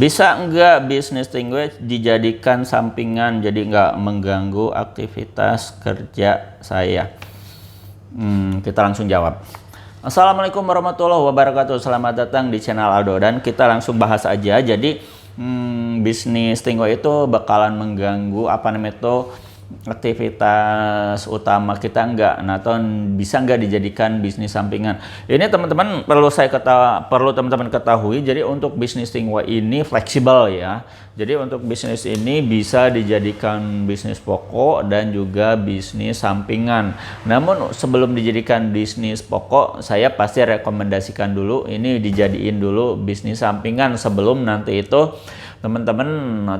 Bisa enggak bisnis Tingwe dijadikan sampingan jadi enggak mengganggu aktivitas kerja saya? Kita langsung jawab. Assalamualaikum warahmatullahi wabarakatuh. Selamat datang di channel Aldo dan kita langsung bahas aja. Jadi bisnis Tingwe itu bakalan mengganggu aktivitas utama kita enggak, nah atau bisa enggak dijadikan bisnis sampingan. Ini teman-teman perlu teman-teman ketahui. Jadi untuk bisnis Tingwe ini fleksibel ya. Jadi untuk bisnis ini bisa dijadikan bisnis pokok dan juga bisnis sampingan. Namun sebelum dijadikan bisnis pokok, saya pasti rekomendasikan dulu ini dijadiin dulu bisnis sampingan sebelum nanti itu teman-teman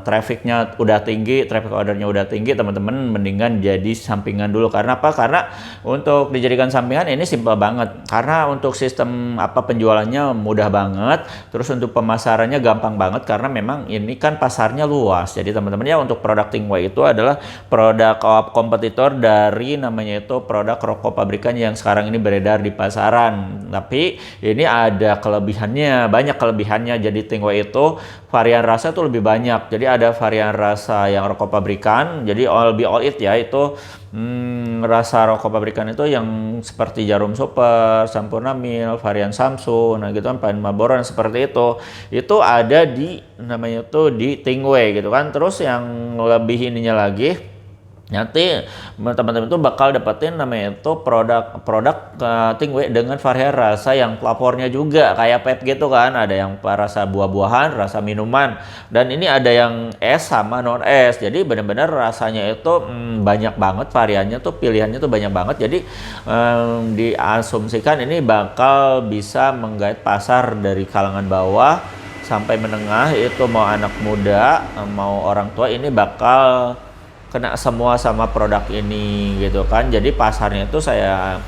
trafficnya udah tinggi, traffic ordernya udah tinggi, teman-teman mendingan jadi sampingan dulu. Karena apa? Karena untuk dijadikan sampingan ini simple banget. Karena untuk sistem penjualannya mudah banget, terus untuk pemasarannya gampang banget karena memang ini kan pasarnya luas. Jadi teman-teman ya, untuk produk Tingwe itu adalah produk kompetitor dari namanya itu produk rokok pabrikan yang sekarang ini beredar di pasaran. Tapi ini ada kelebihannya, banyak kelebihannya. Jadi Tingwe itu varian rasa tuh lebih banyak. Jadi ada varian rasa yang rokok pabrikan, jadi all it ya, itu rasa rokok pabrikan itu yang seperti Jarum Super, Sampurna Mil, varian Samsu, nah gitu kan, Pine Marlboro seperti itu ada di namanya tuh di Tingwe gitu kan. Terus yang lebih ininya lagi, nanti teman-teman itu bakal dapetin namanya itu produk Tingwe dengan varian rasa yang pelapornya juga kayak vape gitu kan. Ada yang rasa buah-buahan, rasa minuman, dan ini ada yang es sama non es. Jadi benar-benar rasanya itu banyak banget variannya tuh, pilihannya tuh banyak banget. Jadi diasumsikan ini bakal bisa menggait pasar dari kalangan bawah sampai menengah, itu mau anak muda mau orang tua ini bakal kena semua sama produk ini gitu kan. Jadi pasarnya itu saya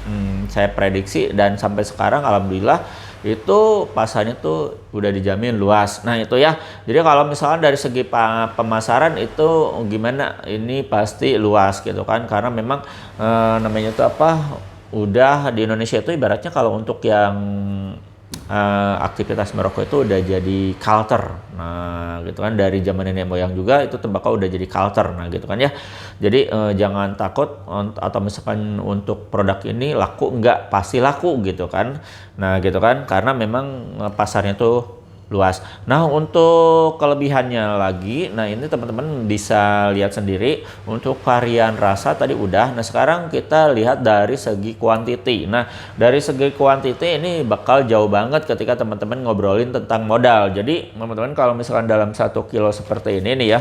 prediksi, dan sampai sekarang alhamdulillah itu pasarnya tuh udah dijamin luas. Nah itu ya, jadi kalau misalkan dari segi pemasaran itu gimana, ini pasti luas gitu kan, karena memang namanya itu udah di Indonesia itu ibaratnya kalau untuk yang aktivitas merokok itu udah jadi culture. Nah gitu kan, dari zaman nenek moyang juga itu tembakau udah jadi culture. Nah gitu kan ya. Jadi jangan takut atau misalkan untuk produk ini laku, enggak, pasti laku gitu kan. Nah gitu kan, karena memang pasarnya tuh luas. Nah untuk kelebihannya lagi, nah ini teman-teman bisa lihat sendiri. Untuk varian rasa tadi udah. Nah sekarang kita lihat dari segi quantity. Nah dari segi quantity ini bakal jauh banget ketika teman-teman ngobrolin tentang modal. Jadi teman-teman kalau misalkan dalam 1 kilo seperti ini nih ya,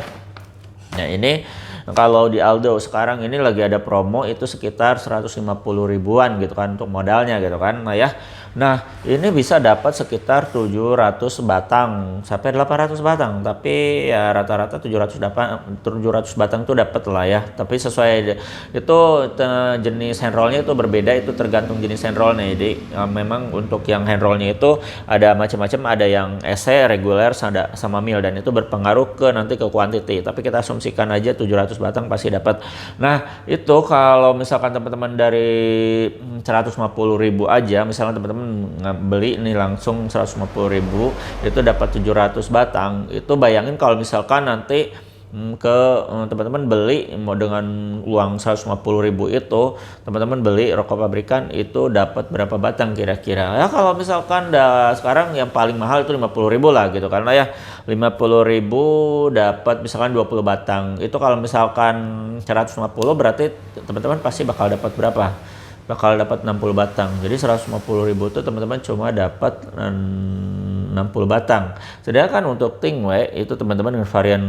nah ini kalau di Aldo sekarang ini lagi ada promo itu sekitar 150 ribuan gitu kan untuk modalnya gitu kan. Nah ya, nah ini bisa dapat sekitar 700 batang sampai 800 batang, tapi ya rata-rata 700 batang tuh dapat lah ya. Tapi sesuai itu jenis handrollnya itu berbeda, itu tergantung jenis handrollnya. Jadi memang untuk yang handrollnya itu ada macam-macam, ada yang EC, reguler, sama mil, dan itu berpengaruh ke nanti ke quantity. Tapi kita asumsikan aja 700 batang pasti dapat. Nah itu kalau misalkan teman-teman dari 150 ribu aja, misalnya teman-teman beli ini langsung 150 ribu itu dapat 700 batang. Itu bayangin kalau misalkan nanti teman-teman beli mau dengan uang 150 ribu itu, teman-teman beli rokok pabrikan itu dapat berapa batang kira-kira ya? Kalau misalkan sekarang yang paling mahal itu 50 ribu lah gitu, karena ya 50 ribu dapat misalkan 20 batang. Itu kalau misalkan 150 berarti teman-teman pasti bakal dapat berapa? Bakal dapat 60 batang. Jadi 150 ribu itu teman-teman cuma dapat 60 batang. Sedangkan untuk Tingwe itu teman-teman dengan varian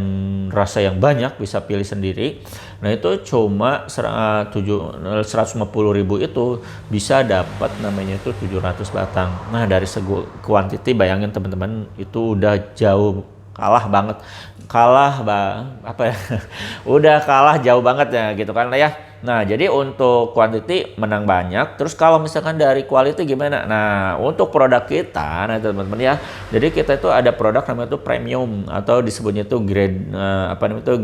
rasa yang banyak bisa pilih sendiri. Nah itu cuma 150 ribu itu bisa dapat namanya itu 700 batang. Nah dari segi quantity bayangin teman-teman itu udah jauh kalah banget, udah kalah jauh banget ya gitu kan ya. Nah jadi untuk quantity menang banyak. Terus kalau misalkan dari quality gimana? Nah untuk produk kita, nah teman-teman ya, jadi kita itu ada produk namanya itu premium atau disebutnya itu grade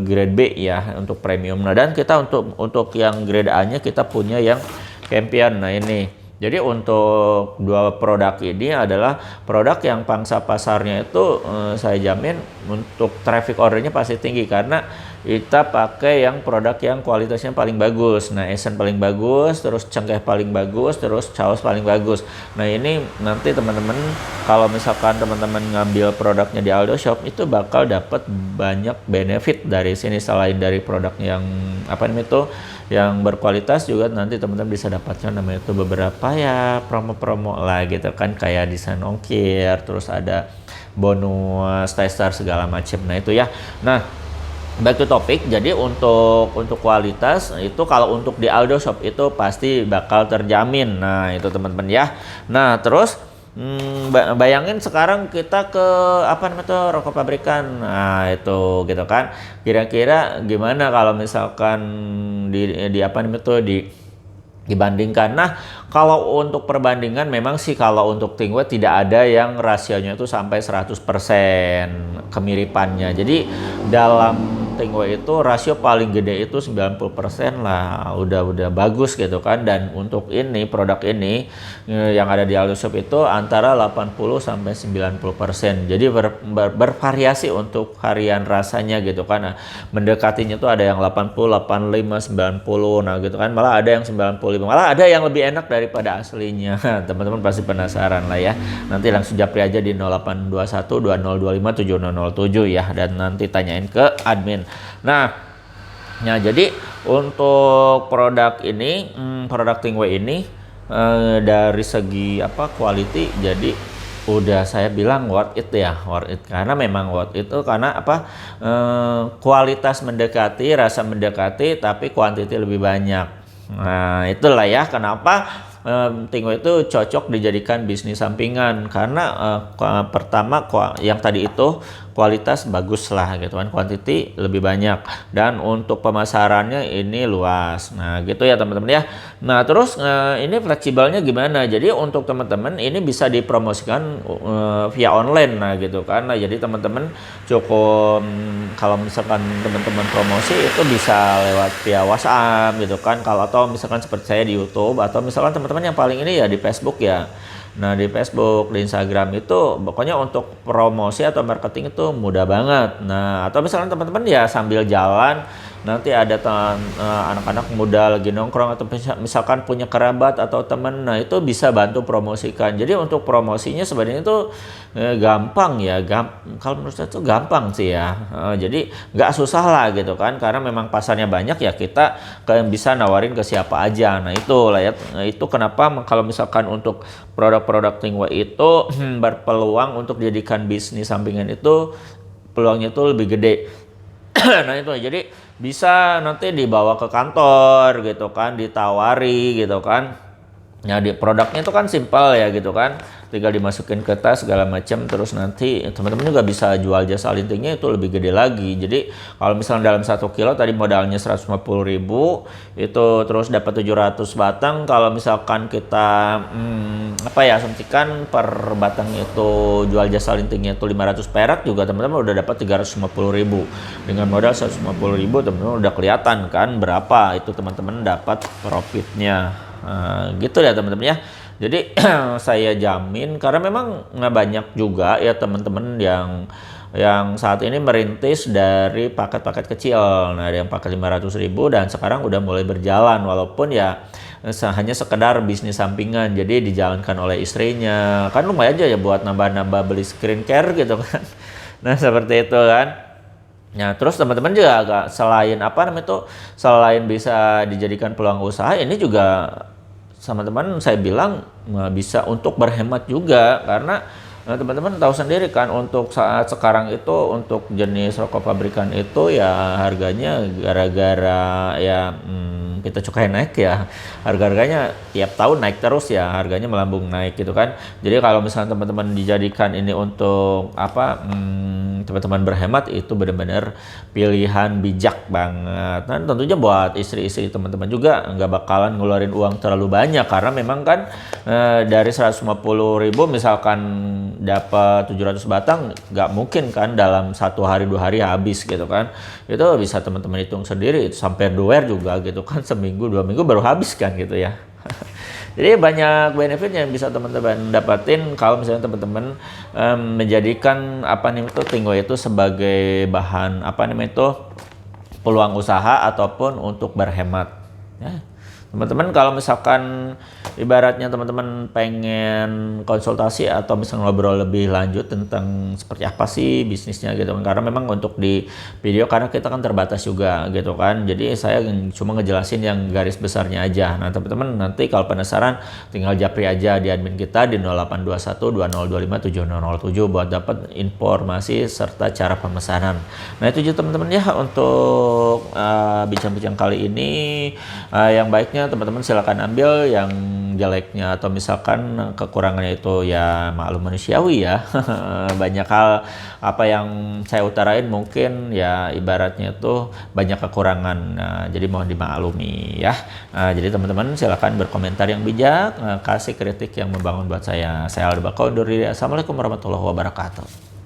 grade B ya untuk premium. Nah dan kita untuk yang grade A nya kita punya yang champion. Nah ini Jadi untuk dua produk ini adalah produk yang pangsa pasarnya itu saya jamin untuk traffic ordernya pasti tinggi karena kita pakai yang produk yang kualitasnya paling bagus. Nah, Esen paling bagus, terus cengkeh paling bagus, terus caos paling bagus. Nah, ini nanti teman-teman kalau misalkan teman-teman ngambil produknya di Aldo Shop itu bakal dapat banyak benefit dari sini selain dari produk yang apa namanya itu yang berkualitas juga nanti teman-teman bisa dapatkan namanya itu beberapa ya promo-promo lah gitu kan kayak desain ongkir terus ada bonus tester segala macam. Nah itu ya. Nah back to topik. Jadi untuk kualitas itu kalau untuk di Aldo Shop itu pasti bakal terjamin. Nah itu teman-teman ya. Nah terus bayangin sekarang kita ke apa namanya tuh rokok pabrikan. Nah itu gitu kan kira-kira gimana kalau misalkan di apa namanya tuh dibandingkan. Nah kalau untuk perbandingan memang sih kalau untuk Tingwe tidak ada yang rasionya itu sampai 100% kemiripannya. Jadi dalam Tingwe itu rasio paling gede itu 90% lah, udah bagus gitu kan. Dan untuk ini produk ini yang ada di Aldo Shop itu antara 80 sampai 90%. Jadi bervariasi untuk harian rasanya gitu kan. Nah, mendekatinya tuh ada yang 80, 85, 90 nah gitu kan. Malah ada yang 95. Malah ada yang lebih enak daripada aslinya. Teman-teman pasti penasaran lah ya. Nanti langsung japri aja di 0821 2025 7007 ya dan nanti tanyain ke admin. Nah, jadi untuk produk ini, produk Tingwe ini dari segi apa quality, jadi udah saya bilang worth it ya, worth it karena memang worth it itu karena apa kualitas mendekati, rasa mendekati, tapi quantity lebih banyak. Nah itulah ya kenapa Tingwe itu cocok dijadikan bisnis sampingan karena pertama yang tadi itu kualitas bagus lah gitu kan, quantity lebih banyak dan untuk pemasarannya ini luas. Nah gitu ya teman-teman ya. Nah terus ini fleksibelnya gimana? Jadi untuk teman-teman ini bisa dipromosikan via online nah gitu kan. Nah jadi teman-teman cukup kalau misalkan teman-teman promosi itu bisa lewat via WhatsApp gitu kan. Kalau atau misalkan seperti saya di YouTube atau misalkan teman-teman yang paling ini ya di Facebook ya. Nah di Facebook, di Instagram itu pokoknya untuk promosi atau marketing itu mudah banget. Nah atau misalkan teman-teman ya sambil jalan nanti ada anak-anak muda lagi nongkrong atau misalkan punya kerabat atau teman, nah itu bisa bantu promosikan. Jadi untuk promosinya sebenarnya itu gampang ya, kalau menurut saya itu gampang sih ya. Jadi nggak susah lah gitu kan, karena memang pasarnya banyak ya kita bisa nawarin ke siapa aja. Nah itu lah ya, itu kenapa kalau misalkan untuk produk-produk Tingwe itu berpeluang untuk dijadikan bisnis sampingan itu peluangnya itu lebih gede. Nah itu jadi bisa nanti dibawa ke kantor gitu kan, ditawari gitu kan. Nah di produknya itu kan simpel ya gitu kan, tinggal dimasukin ke tas segala macam, terus nanti teman-teman juga bisa jual jasa lintingnya itu lebih gede lagi. Jadi kalau misalnya dalam 1 kilo tadi modalnya 150.000 itu terus dapat 700 batang. Kalau misalkan kita suntikan per batang itu jual jasa lintingnya itu 500 perak juga teman-teman udah dapat 350.000. Dengan modal 150.000 teman-teman udah kelihatan kan berapa itu teman-teman dapat profitnya. Gitu ya teman-teman ya. Jadi saya jamin karena memang nggak banyak juga ya teman-teman yang saat ini merintis dari paket-paket kecil. Nah ada yang pakai 500.000 dan sekarang udah mulai berjalan walaupun ya hanya sekedar bisnis sampingan, jadi dijalankan oleh istrinya kan lumayan aja ya buat nambah-nambah beli skincare gitu kan. Nah seperti itu kan. Nah terus teman-teman juga agak selain bisa dijadikan peluang usaha, ini juga sama teman saya bilang bisa untuk berhemat juga karena teman-teman tahu sendiri kan untuk saat sekarang itu untuk jenis rokok pabrikan itu ya harganya gara-gara ya kita cukai naik ya, harga-harganya tiap tahun naik terus ya, harganya melambung naik gitu kan. Jadi kalau misalnya teman-teman dijadikan ini untuk teman-teman berhemat itu benar-benar pilihan bijak banget. Nah tentunya buat istri-istri teman-teman juga nggak bakalan ngeluarin uang terlalu banyak karena memang kan dari 150.000 misalkan dapat 700 batang nggak mungkin kan dalam 1 hari 2 hari habis gitu kan. Itu bisa teman-teman hitung sendiri, itu sampai doer juga gitu kan, seminggu 2 minggu baru habis kan gitu ya. Jadi banyak benefit yang bisa teman-teman dapatin kalau misalnya teman-teman menjadikan apa nih itu Tinggo itu sebagai bahan apa namanya itu peluang usaha ataupun untuk berhemat. Ya. Teman-teman kalau misalkan ibaratnya teman-teman pengen konsultasi atau misalnya ngobrol lebih lanjut tentang seperti apa sih bisnisnya gitu kan, karena memang untuk di video karena kita kan terbatas juga gitu kan, jadi saya cuma ngejelasin yang garis besarnya aja. Nah teman-teman nanti kalau penasaran tinggal japri aja di admin kita di 0821 2025 7007 buat dapat informasi serta cara pemesanan. Nah itu juga teman-teman ya untuk bincang-bincang kali ini. Yang baiknya teman-teman silakan ambil, yang jeleknya atau misalkan kekurangannya itu ya maklum manusiawi ya. Banyak hal apa yang saya utarain mungkin ya ibaratnya itu banyak kekurangan, jadi mohon dimaklumi ya. Jadi teman-teman silakan berkomentar yang bijak, kasih kritik yang membangun buat saya. Saya Aldo Bako undur diri. Assalamualaikum warahmatullahi wabarakatuh.